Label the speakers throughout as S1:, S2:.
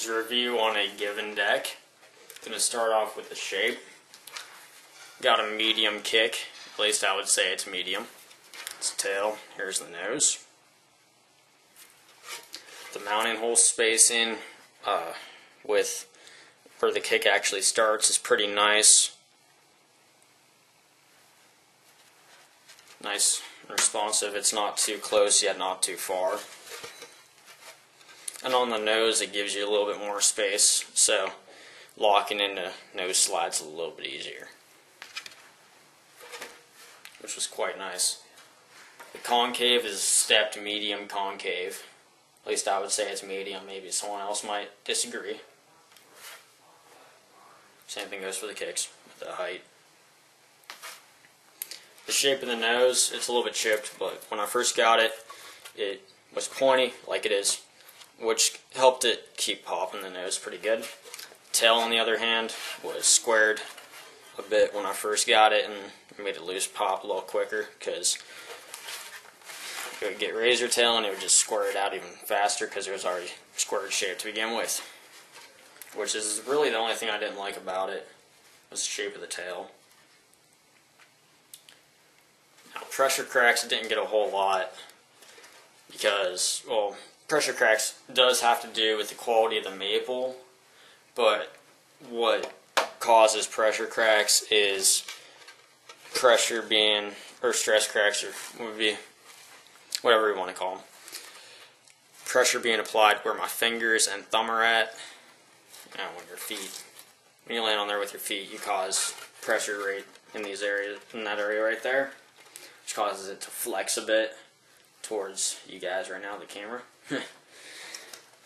S1: is a review on a given deck. I'm going to start off with the shape. Got a medium kick, at least I would say it's medium. It's the tail, here's the nose. The mounting hole spacing with where the kick actually starts is pretty nice. Nice and responsive. It's not too close yet not too far. And on the nose it gives you a little bit more space, so locking into nose slides a little bit easier, which was quite nice. The concave is stepped medium concave. At least I would say it's medium. Maybe someone else might disagree. Same thing goes for the kicks, with the height. The shape of the nose, it's a little bit chipped, but when I first got it, it was pointy like it is, which helped it keep popping the nose pretty good. Tail, on the other hand, was squared a bit when I first got it, and made it loose pop a little quicker, because it would get razor tail and it would just square it out even faster because it was already squared shape to begin with. Which is really the only thing I didn't like about it, was the shape of the tail. Now, pressure cracks didn't get a whole lot because, well, pressure cracks does have to do with the quality of the maple, but what causes pressure cracks is pressure being, or stress cracks, or would be whatever you want to call them. Pressure being applied where my fingers and thumb are at, and when your feet, when you land on there with your feet, you cause pressure right in these areas, in that area right there, which causes it to flex a bit towards you guys right now, the camera,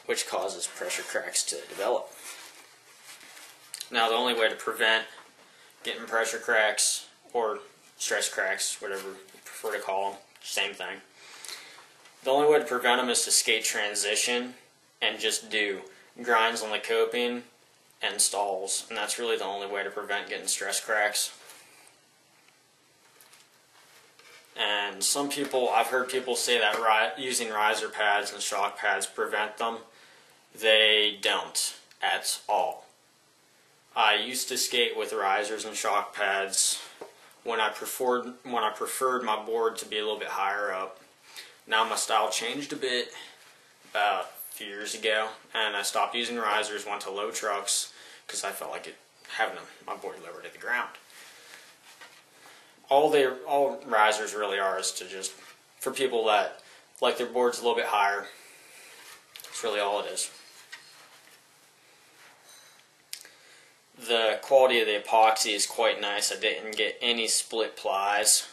S1: which causes pressure cracks to develop. Now, the only way to prevent getting pressure cracks, or stress cracks, whatever you prefer to call them, same thing. The only way to prevent them is to skate transition and just do grinds on the coping and stalls, and that's really the only way to prevent getting stress cracks. And some people, I've heard people say that using riser pads and shock pads prevent them. They don't at all. I used to skate with risers and shock pads when I preferred my board to be a little bit higher up. Now my style changed a bit about a few years ago, and I stopped using risers, went to low trucks, because I felt like having my board lower to the ground. All risers really are is to just, for people that like their boards a little bit higher, that's really all it is. The quality of the epoxy is quite nice. I didn't get any split plies.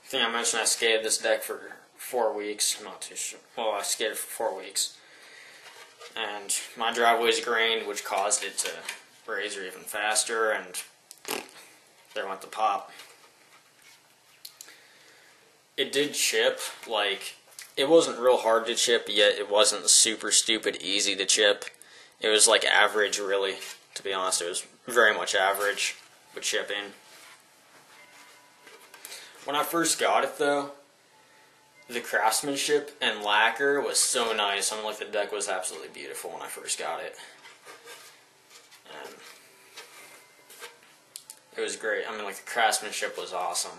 S1: I think I mentioned I skated this deck for 4 weeks. I'm not too sure. Well, I skated for 4 weeks. And my driveway's grained, which caused it to razor even faster, and there went the pop. It did chip, like, it wasn't real hard to chip, yet it wasn't super stupid easy to chip. It was like average, really, to be honest. It was very much average with chipping. When I first got it, though, the craftsmanship and lacquer was so nice. I mean, like, the deck was absolutely beautiful when I first got it. And it was great. I mean, like, the craftsmanship was awesome.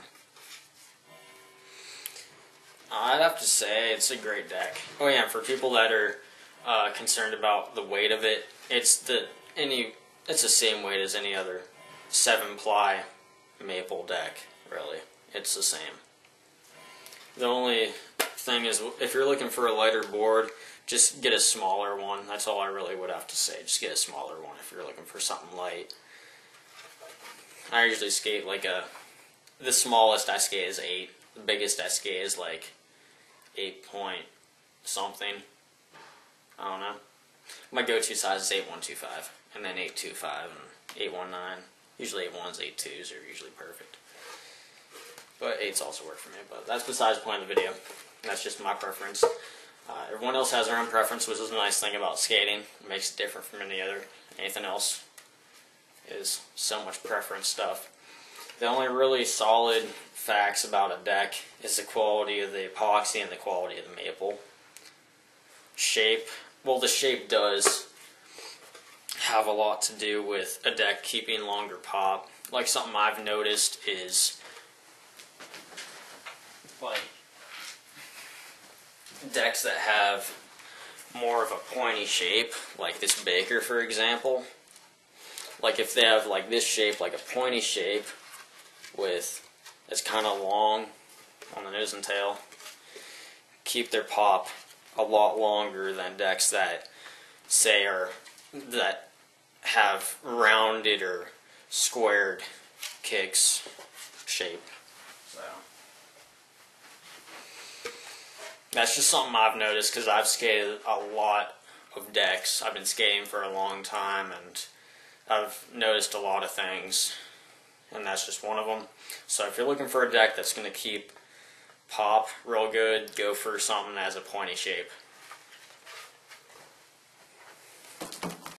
S1: I'd have to say it's a great deck. Oh yeah, and for people that are concerned about the weight of it, it's the same weight as any other 7-ply maple deck, really. It's the same. The only thing is, if you're looking for a lighter board, just get a smaller one. That's all I really would have to say. Just get a smaller one if you're looking for something light. I usually skate like the smallest I skate is 8. The biggest I skate is like 8 point something. I don't know. My go-to size is 8.125, and then 8.25 and 8.19. Usually 8.1s, 8.2s are usually perfect. But 8s also work for me, but that's besides the point of the video. That's just my preference. Everyone else has their own preference, which is a nice thing about skating. It makes it different from anything else is so much preference stuff. The only really solid facts about a deck is the quality of the epoxy and the quality of the maple. Shape, well, the shape does have a lot to do with a deck keeping longer pop. Like, something I've noticed is like decks that have more of a pointy shape, like this Baker, for example. Like, if they have like this shape, like a pointy shape with it's kind of long on the nose and tail, keep their pop a lot longer than decks that say that have rounded or squared kicks shape. So that's just something I've noticed because I've skated a lot of decks. I've been skating for a long time and I've noticed a lot of things, and that's just one of them. So if you're looking for a deck that's going to keep pop real good, go for something that has a pointy shape.